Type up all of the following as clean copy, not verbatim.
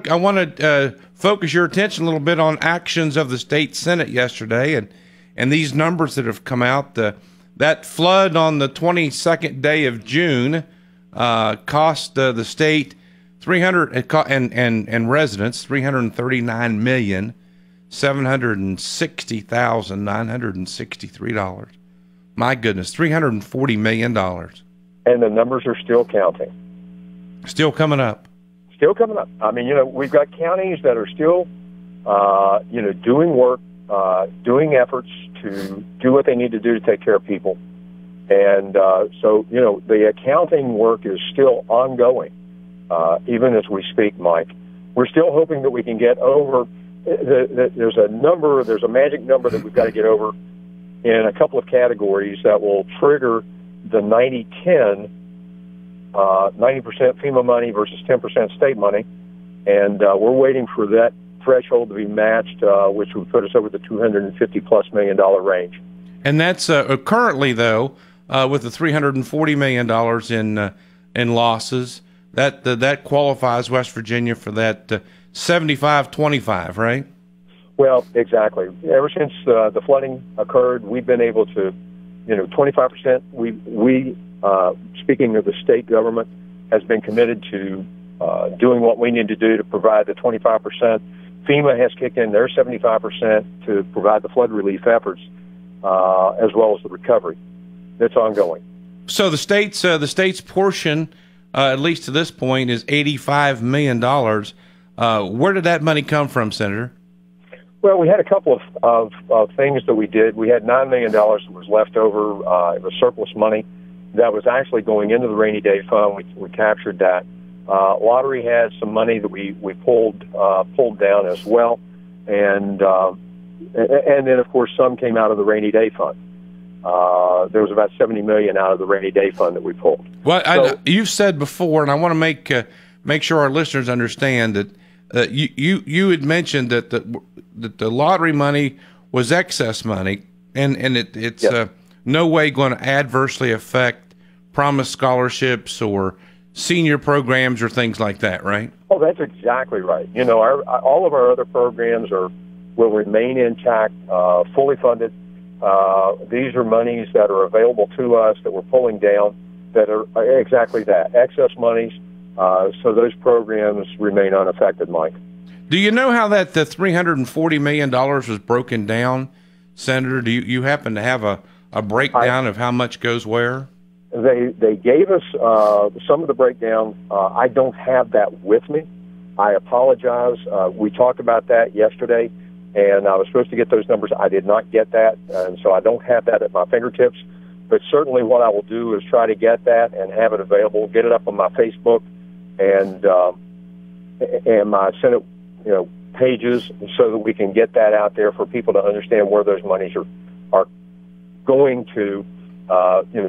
to focus your attention a little bit on actions of the state Senate yesterday, and these numbers that have come out. That flood on the 22nd day of June cost the state and residents $339,760,963. My goodness, $340 million. And the numbers are still counting. Still coming up. Still coming up. I mean, we've got counties that are still, doing work, doing efforts to do what they need to do to take care of people. And so, the accounting work is still ongoing, even as we speak, Mike. We're still hoping that we can get over, there's a magic number that we've got to get over in a couple of categories that will trigger the 90-10, 90% FEMA money versus 10% state money. And we're waiting for that threshold to be matched, which would put us over the $250+ million range. And that's currently, though, with the $340 million in losses, that qualifies West Virginia for that 75-25, right? Well, exactly. Ever since the flooding occurred, we've been able to, 25%. We speaking of the state government, has been committed to doing what we need to do to provide the 25%. FEMA has kicked in their 75% to provide the flood relief efforts, as well as the recovery. That's ongoing. So the state's portion, at least to this point, is $85 million. Where did that money come from, Senator? Well, we had a couple of things that we did. We had $9 million that was left over. It was surplus money that was actually going into the rainy day fund. We captured that. Lottery had some money that we pulled down as well, and then of course some came out of the rainy day fund. There was about $70 million out of the rainy day fund that we pulled. Well, you've said before, and I want to make sure our listeners understand that you had mentioned that the lottery money was excess money, and it's yes. No way going to adversely affect promised scholarships or senior programs or things like that, right? Oh, that's exactly right. All of our other programs will remain intact, fully funded. These are monies that are available to us that we're pulling down that are exactly that, excess monies. So those programs remain unaffected, Mike. Do you know how the $340 million was broken down, Senator? Do you happen to have a breakdown of how much goes where? They gave us some of the breakdown. I don't have that with me. I apologize. We talked about that yesterday, and I was supposed to get those numbers. I did not get that, and so I don't have that at my fingertips. But certainly what I will do is try to get that and have it available, get it up on my Facebook and my Senate pages so that we can get that out there for people to understand where those monies are going to.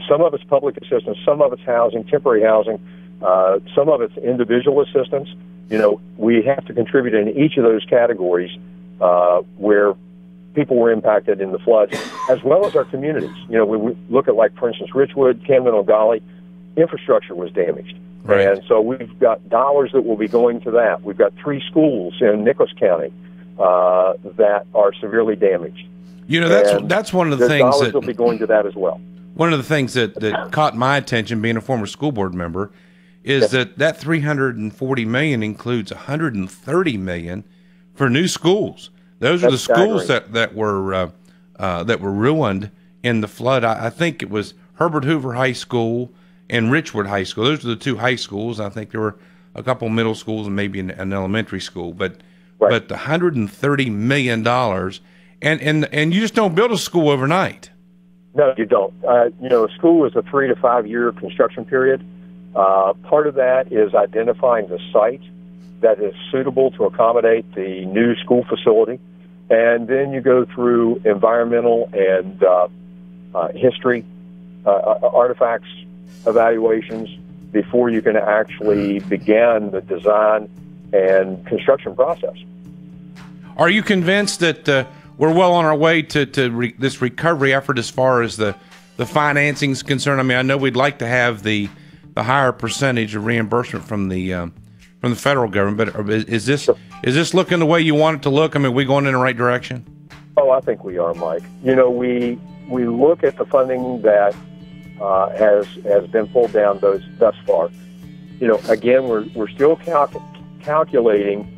Some of it's public assistance, some of it's housing, temporary housing, some of it's individual assistance. We have to contribute in each of those categories where people were impacted in the floods, as well as our communities. We look at, like, for instance, Richwood, Camden, O'Galley, infrastructure was damaged. Right. And so we've got dollars that will be going to that. We've got 3 schools in Nicholas County that are severely damaged. That's one of the things dollars will be going to that as well. One of the things that caught my attention, being a former school board member, is that $340 million includes $130 million for new schools. Those are the schools that were ruined in the flood. I think it was Herbert Hoover High School and Richwood High School. Those are the 2 high schools. I think there were a couple middle schools and maybe an elementary school. But the $130 million, and you just don't build a school overnight. No, you don't. A school is a 3 to 5 year construction period. Part of that is identifying the site that is suitable to accommodate the new school facility. And then you go through environmental and history artifacts evaluations before you can actually begin the design and construction process. Are you convinced that we're well on our way to this recovery effort as far as the financing is concerned? I mean, I know we'd like to have the higher percentage of reimbursement from the from the federal government, but is this looking the way you want it to look? I mean, are we going in the right direction? Oh, I think we are, Mike. You know, we look at the funding that has been pulled down thus far. You know, again, we're still calculating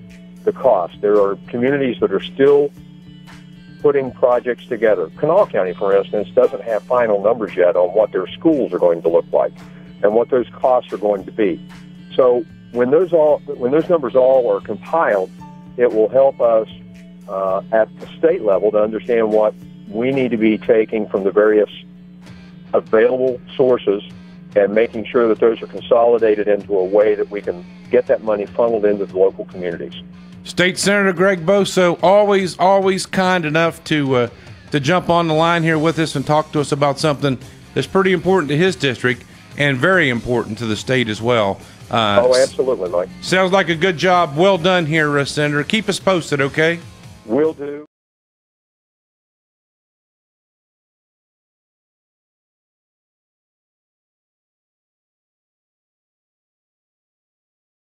the cost. There are communities that are still putting projects together. Kanawha County, for instance, doesn't have final numbers yet on what their schools are going to look like and what those costs are going to be. So when those numbers all are compiled, it will help us at the state level to understand what we need to be taking from the various available sources and making sure that those are consolidated into a way that we can get that money funneled into the local communities. State Senator Greg Boso, always kind enough to jump on the line here with us and talk to us about something that's pretty important to his district and very important to the state as well. Oh, absolutely, Mike. Sounds like a good job. Well done here, Senator. Keep us posted, okay? Will do.